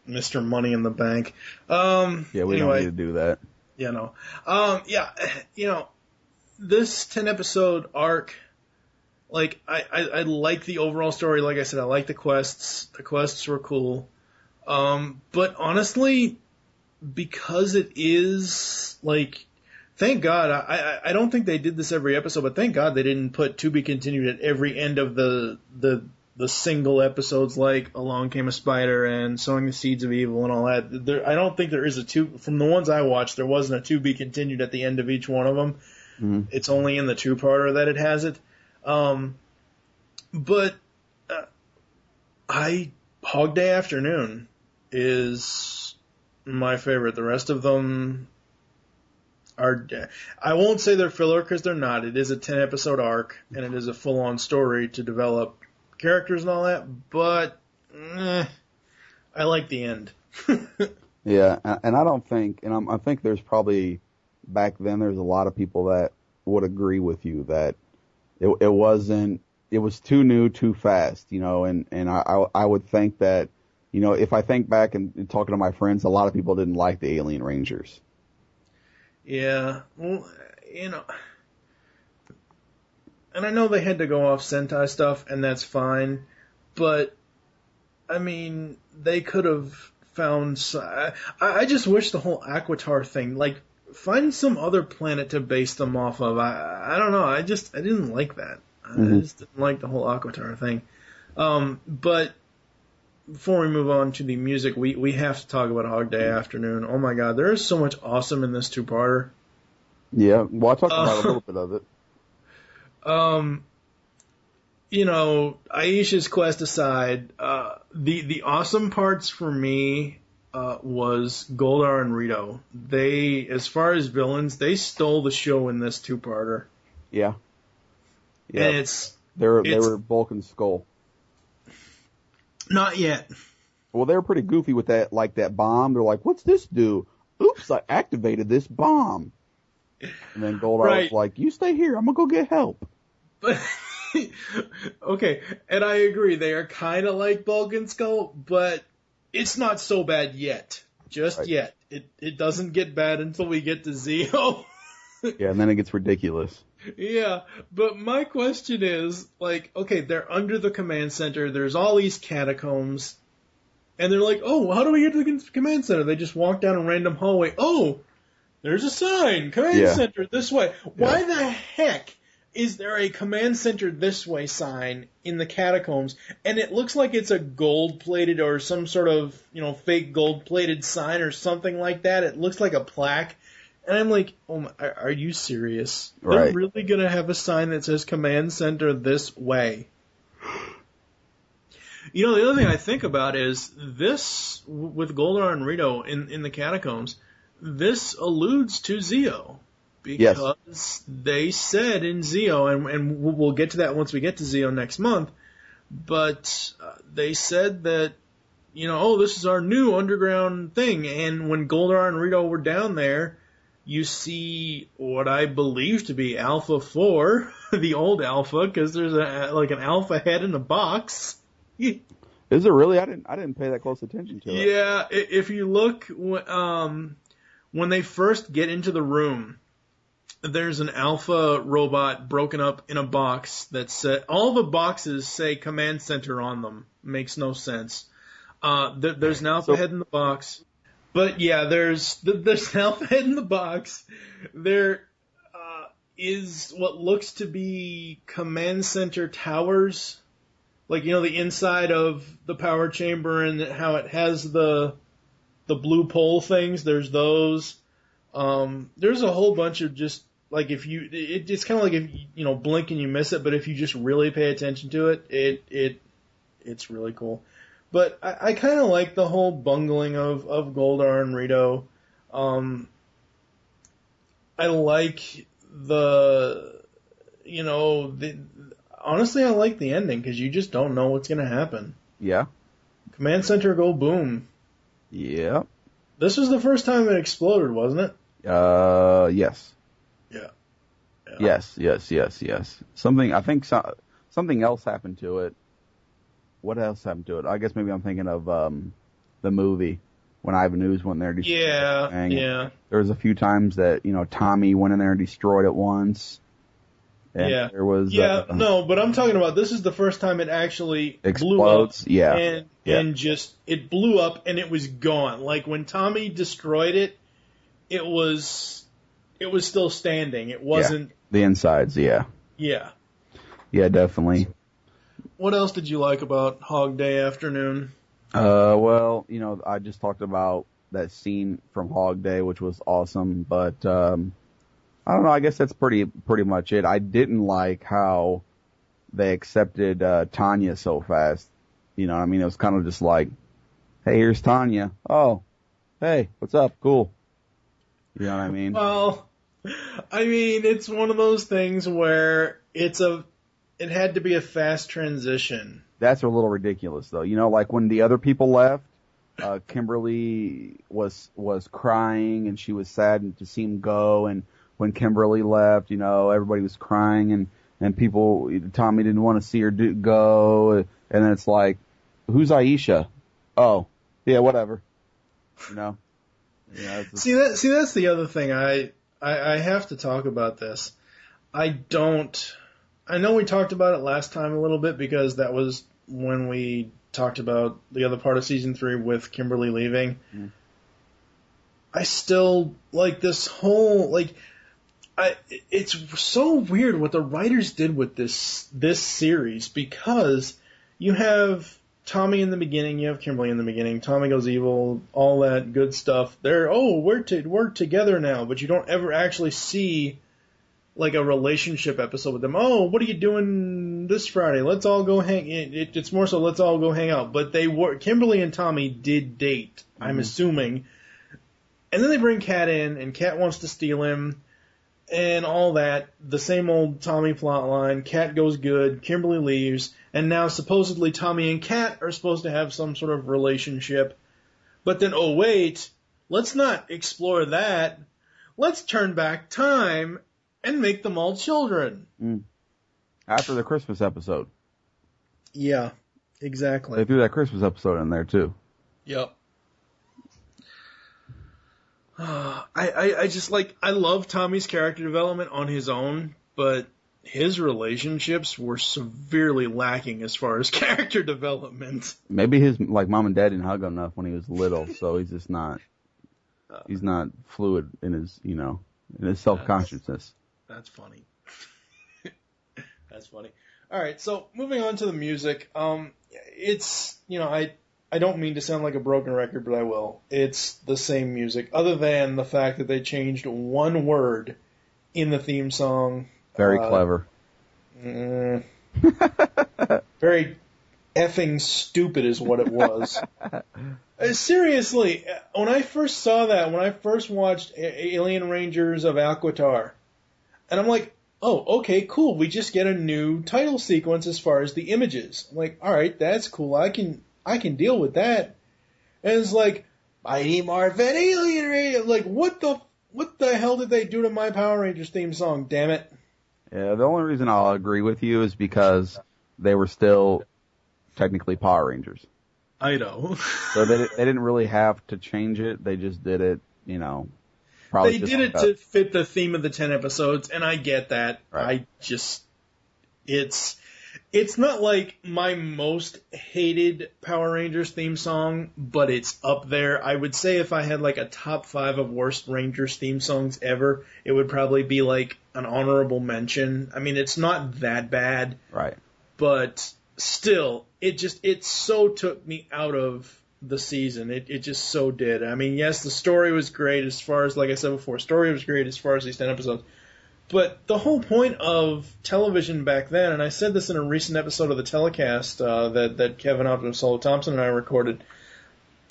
Mr. Money in the Bank. Yeah, we don't need to do that. Yeah, no. This 10 episode arc, like I like the overall story. Like I said, I like the quests. The quests were cool. But honestly, because it is like, thank God, I don't think they did this every episode, but thank God they didn't put to be continued at every end of the single episodes like Along Came a Spider and Sowing the Seeds of Evil and all that. I don't think there is from the ones I watched, there wasn't a to be continued at the end of each one of them. Mm-hmm. It's only in the two-parter that it has it. But Hog Day Afternoon is my favorite. The rest of them are, I won't say they're filler because they're not. It is a 10-episode arc, and it is a full-on story to develop characters and all that, but I like the end. Yeah, and I don't think, and I think there's probably, back then there's a lot of people that would agree with you that it was too new, too fast, and I would think that, if I think back and talking to my friends, a lot of people didn't like the Alien Rangers. Yeah, well, and I know they had to go off Sentai stuff, and that's fine, but, I mean, they could have found... I just wish the whole Aquitar thing, like, find some other planet to base them off of. I don't know, I didn't like that. I just didn't like the whole Aquitar thing. But before we move on to the music, we have to talk about Hog Day Afternoon. Oh my God, there is so much awesome in this two-parter. Yeah, well, I talked about a little bit of it. Aisha's quest aside, the awesome parts for me was Goldar and Rito. They, as far as villains, they stole the show in this two-parter. Yeah. Yeah. And they were Bulk and Skull. Not yet. Well, they were pretty goofy with that bomb. They're like, "What's this do? Oops, I activated this bomb." And then Goldar was like, "You stay here. I'm gonna go get help." But okay, and I agree. They are kind of like Bulk and Skull, but it's not so bad yet. Just yet. It doesn't get bad until we get to Zeo. Yeah, and then it gets ridiculous. Yeah, but my question is, like, okay, they're under the command center, there's all these catacombs, and they're like, oh, how do we get to the command center? They just walk down a random hallway. Oh, there's a sign, command center this way. Yeah. Why the heck is there a command center this way sign in the catacombs, and it looks like it's a gold-plated or some sort of, fake gold-plated sign or something like that. It looks like a plaque. And I'm like, oh my, are you serious? Right. They're really going to have a sign that says command center this way. The other thing I think about is this, with Goldar and Rito in the catacombs, this alludes to Zeo. Because they said in Zeo, and we'll get to that once we get to Zeo next month, but they said that, this is our new underground thing. And when Goldar and Rito were down there, you see what I believe to be Alpha 4, the old Alpha, because there's an Alpha head in a box. Is it really? I didn't pay that close attention to it. Yeah, if you look, when they first get into the room, there's an Alpha robot broken up in a box that said, all the boxes say command center on them. Makes no sense. There's an Alpha head in the box. But yeah, there's an Alpha head in the box. There is what looks to be command center towers like, you know, the inside of the power chamber and how it has the blue pole things. There's those. There's a whole bunch of just, like, it's kind of like if you know, blink and you miss it, but if you just really pay attention to it, it's really cool. But I kind of like the whole bungling of Goldar and Rito. I like honestly, I like the ending because you just don't know what's going to happen. Yeah. Command Center go boom. Yeah. This was the first time it exploded, wasn't it? Yes. Yeah. Yes. Something else happened to it. What else happened to it? I guess maybe I'm thinking of the movie when Ivan Ooze went there. Yeah. There was a few times that, you know, Tommy went in there and destroyed it once. And yeah. There was. No, but I'm talking about this is the first time it actually explodes. Blew up. And just, it blew up and it was gone. Like when Tommy destroyed it, it was still standing. It wasn't. Yeah. The insides, yeah. Yeah. Yeah, definitely. What else did you like about Hog Day Afternoon? Well, you know, I just talked about that scene from Hog Day, which was awesome, but, I don't know, I guess that's pretty much it. I didn't like how they accepted, Tanya so fast. You know what I mean? It was kind of just like, hey, here's Tanya. Oh, hey, what's up? Cool. You know what I mean? Well, I mean, it's one of those things where it had to be a fast transition. That's a little ridiculous, though. You know, like when the other people left, Kimberly was crying and she was sad to see him go. And when Kimberly left, you know, everybody was crying and people, Tommy didn't want to see her go. And then it's like, who's Aisha? Oh, yeah, whatever. You know. Yeah, see, that's the other thing. I have to talk about this. I know we talked about it last time a little bit because that was when we talked about the other part of season 3 with Kimberly leaving. Mm. I still like this whole, like, it's so weird what the writers did with this series because you have Tommy in the beginning, you have Kimberly in the beginning, Tommy goes evil, all that good stuff. We're together now, but you don't ever actually see like a relationship episode with them. Oh, what are you doing this Friday? Let's all go it's more so let's all go hang out. But Kimberly and Tommy did date, I'm assuming. And then they bring Kat in, and Kat wants to steal him, and all that. The same old Tommy plotline. Kat goes good, Kimberly leaves, and now supposedly Tommy and Kat are supposed to have some sort of relationship. But then, oh wait, let's not explore that. Let's turn back time and make them all children. Mm. After the Christmas episode. Yeah, exactly. They threw that Christmas episode in there, too. Yep. I just I love Tommy's character development on his own, but his relationships were severely lacking as far as character development. Maybe his, mom and dad didn't hug him enough when he was little, so he's just not, he's not fluid in his, in his self-consciousness. That's funny. That's funny. All right, so moving on to the music. It's, I don't mean to sound like a broken record, but I will. It's the same music, other than the fact that they changed one word in the theme song. Very clever. Very effing stupid is what it was. Seriously, when I first saw that, when I first watched Alien Rangers of Alquitar, and I'm like, oh, okay, cool. We just get a new title sequence as far as the images. I'm like, all right, that's cool. I can deal with that. And it's like, Mighty Morphin Alien Ranger. Like, what the hell did they do to my Power Rangers theme song? Damn it. Yeah, the only reason I'll agree with you is because they were still technically Power Rangers. I know. So they didn't really have to change it. They just did it, probably. They did it to fit the theme of the 10 episodes, and I get that. Right. It's not like my most hated Power Rangers theme song, but it's up there. I would say if I had a top 5 of worst Rangers theme songs ever, it would probably be an honorable mention. I mean, it's not that bad. Right. But still, it so took me out of the season. It just so did. I mean, yes, the story was great as far as, like I said before, story was great as far as these 10 episodes. But the whole point of television back then, and I said this in a recent episode of the telecast that Kevin Optimus Solo Thompson and I recorded,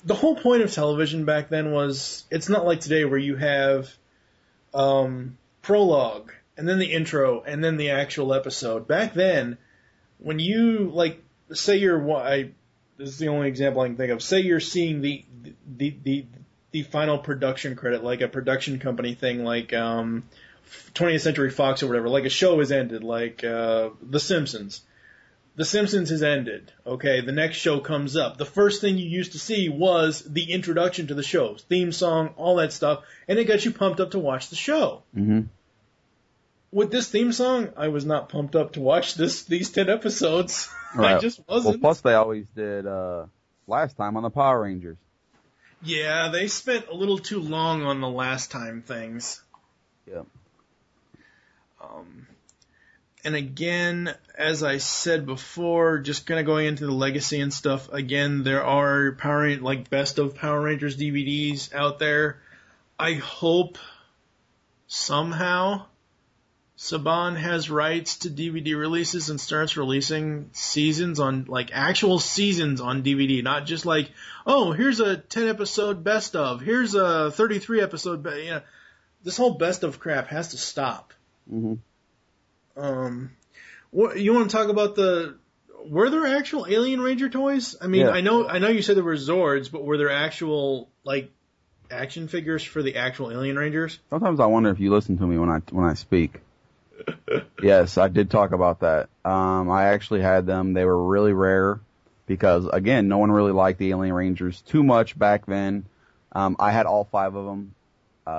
the whole point of television back then was, it's not like today where you have prologue, and then the intro, and then the actual episode. Back then, when you, like, say this is the only example I can think of, say you're seeing the final production credit, like a production company thing, like 20th Century Fox or whatever, like a show has ended, like The Simpsons. The Simpsons has ended. Okay, the next show comes up. The first thing you used to see was the introduction to the show, theme song, all that stuff, and it got you pumped up to watch the show. Mm-hmm. With this theme song, I was not pumped up to watch these 10 episodes. Right. I just wasn't. Well, plus they always did last time on the Power Rangers. Yeah, they spent a little too long on the last time things. Yeah. And again, as I said before, just kind of going into the legacy and stuff, again, there are best of Power Rangers DVDs out there. I hope somehow Saban has rights to DVD releases and starts releasing seasons on, like, actual seasons on DVD, not just like, oh, here's a 10 episode best of, here's a 33 episode, this whole best of crap has to stop. Mm-hmm. What you want to talk about were there actual Alien Ranger toys? I mean, yeah. I know you said there were Zords, but were there actual, like, action figures for the actual Alien Rangers? Sometimes I wonder if you listen to me when I speak. Yes, I did talk about that. I actually had them. They were really rare because, again, no one really liked the Alien Rangers too much back then. I had all 5 of them.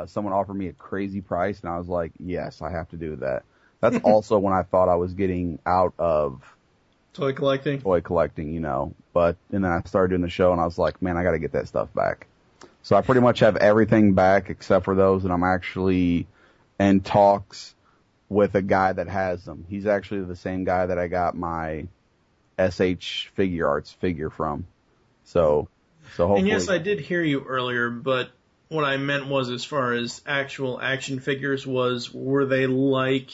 Someone offered me a crazy price, and I was like, yes, I have to do that. That's also when I thought I was getting out of toy collecting, and then I started doing the show, and I was like, man, I got to get that stuff back. So I pretty much have everything back except for those, and I'm actually in talks with a guy that has them. He's actually the same guy that I got my SH Figure Arts figure from. So hopefully. And yes, I did hear you earlier, but what I meant was, as far as actual action figures were they like,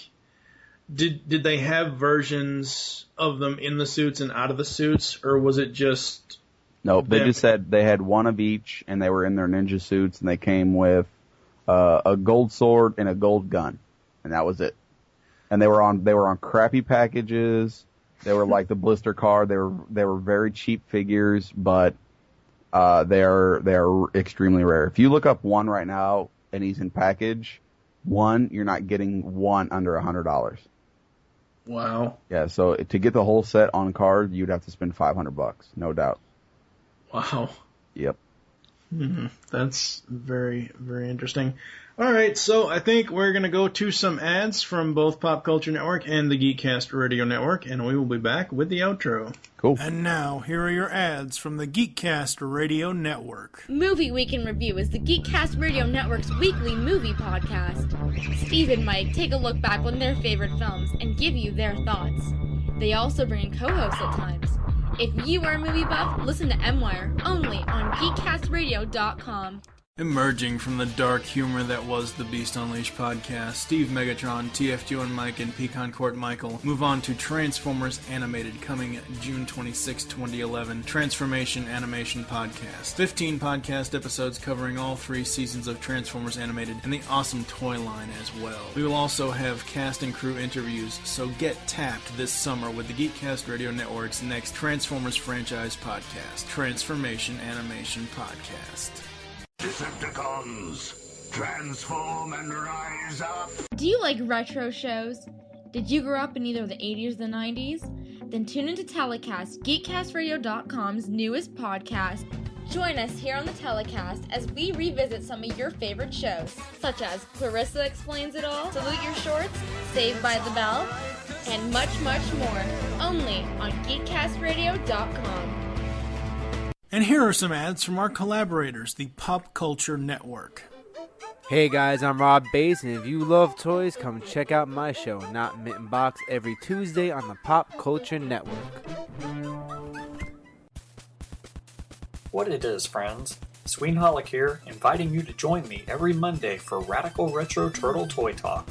did they have versions of them in the suits and out of the suits, or was it just... Nope, they just said they had one of each, and they were in their ninja suits, and they came with a gold sword and a gold gun, and that was it. And they were on crappy packages. They were like the blister card. They were very cheap figures, but they're extremely rare. If you look up one right now and he's in package, you're not getting one under $100. Wow. Yeah, so to get the whole set on card, you'd have to spend $500, no doubt. Wow. Yep. Mm-hmm. That's very, very interesting. All right, so I think we're going to go to some ads from both Pop Culture Network and the Geekcast Radio Network, and we will be back with the outro. Cool. And now, here are your ads from the Geekcast Radio Network. Movie Week in Review is the Geekcast Radio Network's weekly movie podcast. Steve and Mike take a look back on their favorite films and give you their thoughts. They also bring in co-hosts at times. If you are a movie buff, listen to M-Wire, only on GeekCastRadio.com. Emerging from the dark humor that was the Beast Unleashed podcast, Steve Megatron, TFG1Mike, and Pecan Court Michael move on to Transformers Animated, coming June 26, 2011, Transformation Animation Podcast. 15 podcast episodes covering all 3 seasons of Transformers Animated and the awesome toy line as well. We will also have cast and crew interviews, so get tapped this summer with the Geekcast Radio Network's next Transformers franchise podcast, Transformation Animation Podcast. Decepticons, transform and rise up! Do you like retro shows? Did you grow up in either the 80s or the 90s? Then tune into Telecast, GeekCastRadio.com's newest podcast. Join us here on the Telecast as we revisit some of your favorite shows, such as Clarissa Explains It All, Salute Your Shorts, Saved by the Bell, and much, much more, only on GeekCastRadio.com. And here are some ads from our collaborators, the Pop Culture Network. Hey guys, I'm Rob Bass, and if you love toys, come check out my show, Not Mitten Box, every Tuesday on the Pop Culture Network. What it is, friends. Sweenholic here, inviting you to join me every Monday for Radical Retro Turtle Toy Talk.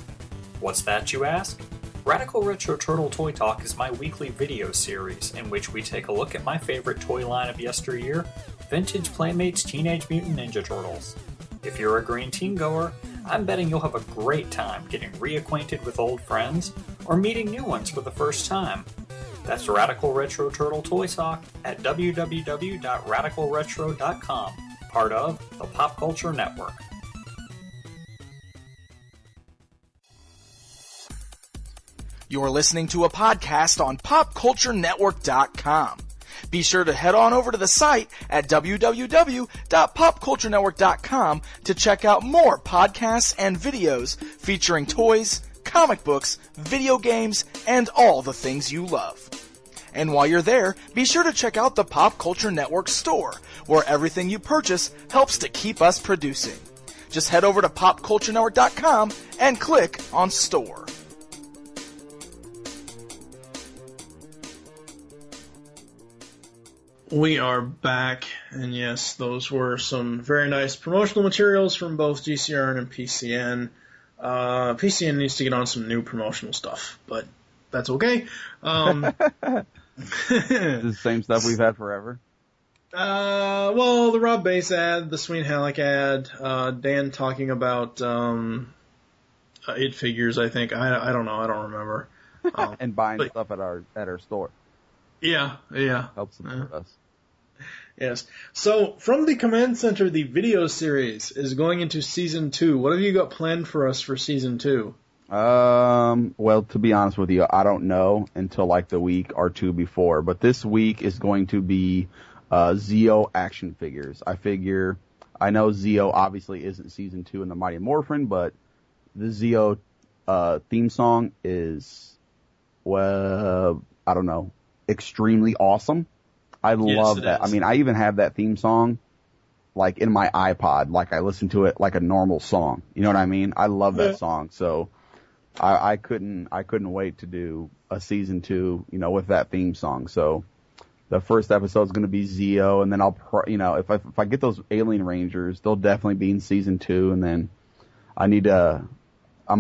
What's that, you ask? Radical Retro Turtle Toy Talk is my weekly video series in which we take a look at my favorite toy line of yesteryear, Vintage Playmates Teenage Mutant Ninja Turtles. If you're a green teen goer, I'm betting you'll have a great time getting reacquainted with old friends or meeting new ones for the first time. That's Radical Retro Turtle Toy Talk at www.radicalretro.com, part of the Pop Culture Network. You're listening to a podcast on PopCultureNetwork.com. Be sure to head on over to the site at www.popculturenetwork.com to check out more podcasts and videos featuring toys, comic books, video games, and all the things you love. And while you're there, be sure to check out the Pop Culture Network store, where everything you purchase helps to keep us producing. Just head over to popculturenetwork.com and click on store. We are back, and yes, those were some very nice promotional materials from both GCRN and PCN. PCN needs to get on some new promotional stuff, but that's okay. This is the same stuff we've had forever. Well, the Rob Bass ad, the Sweenholic ad, Dan talking about It Figures, I think. I don't know, I don't remember. And buying stuff at our store. Yeah. Helps support us. Yes. So, from the Command Center, the video series is going into Season 2. What have you got planned for us for Season 2? Well, to be honest with you, I don't know until like the week or two before. But this week is going to be Zeo action figures. I know Zeo obviously isn't Season 2 in the Mighty Morphin, but the Zeo theme song is, well, I don't know, extremely awesome. I love that. I mean, I even have that theme song like in my iPod, like I listen to it like a normal song. You know what I mean? I love that song. So I couldn't wait to do a Season 2, you know, with that theme song. So the first episode is going to be Zeo, and then if I get those Alien Rangers, they'll definitely be in Season 2, and then I'm going to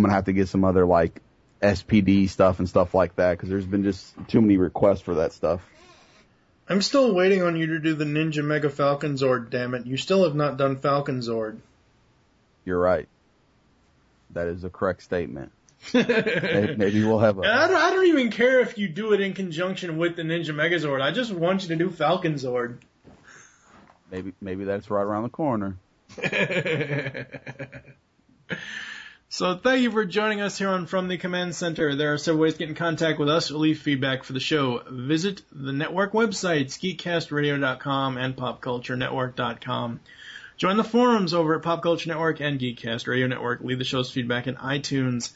have to get some other like SPD stuff and stuff like that, because there's been just too many requests for that stuff. I'm still waiting on you to do the Ninja Mega Falcon Zord, damn it. You still have not done Falcon Zord. You're right. That is a correct statement. Maybe we'll have I don't even care if you do it in conjunction with the Ninja Megazord. I just want you to do Falcon Zord. Maybe that's right around the corner. So thank you for joining us here on From the Command Center. There are several ways to get in contact with us or leave feedback for the show. Visit the network websites, geekcastradio.com and popculturenetwork.com. Join the forums over at Pop Culture Network and Geekcast Radio Network. Leave the show's feedback in iTunes.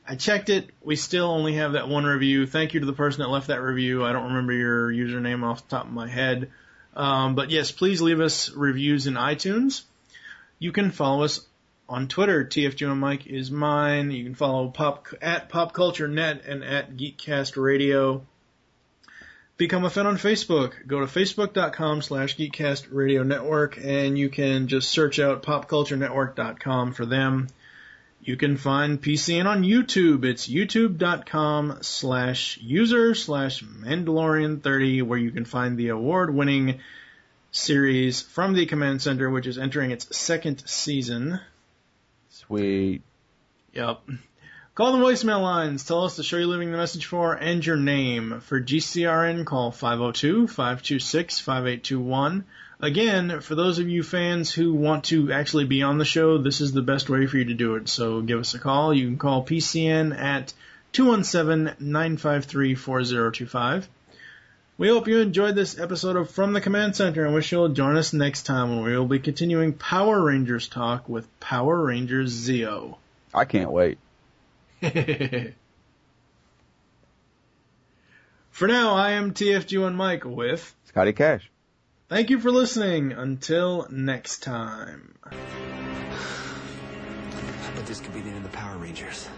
I checked it. We still only have that one review. Thank you to the person that left that review. I don't remember your username off the top of my head. But yes, please leave us reviews in iTunes. You can follow us on Twitter. TFG1Mike is mine. You can follow at PopCultureNet and at Geekcast Radio. Become a fan on Facebook. Go to facebook.com/Geekcast Radio Network, and you can just search out popculturenetwork.com for them. You can find PCN on YouTube. It's youtube.com/user/Mandalorian30, where you can find the award-winning series From the Command Center, which is entering its second season. Sweet. Yep. Call the voicemail lines. Tell us the show you're leaving the message for and your name. For GCRN, call 502-526-5821. Again, for those of you fans who want to actually be on the show, this is the best way for you to do it. So give us a call. You can call PCN at 217-953-4025. We hope you enjoyed this episode of From the Command Center and wish you'll join us next time when we will be continuing Power Rangers talk with Power Rangers Zeo. I can't wait. For now, I am TFG1Mike with Scotty Cash. Thank you for listening. Until next time. scientists could be the end of the Power Rangers.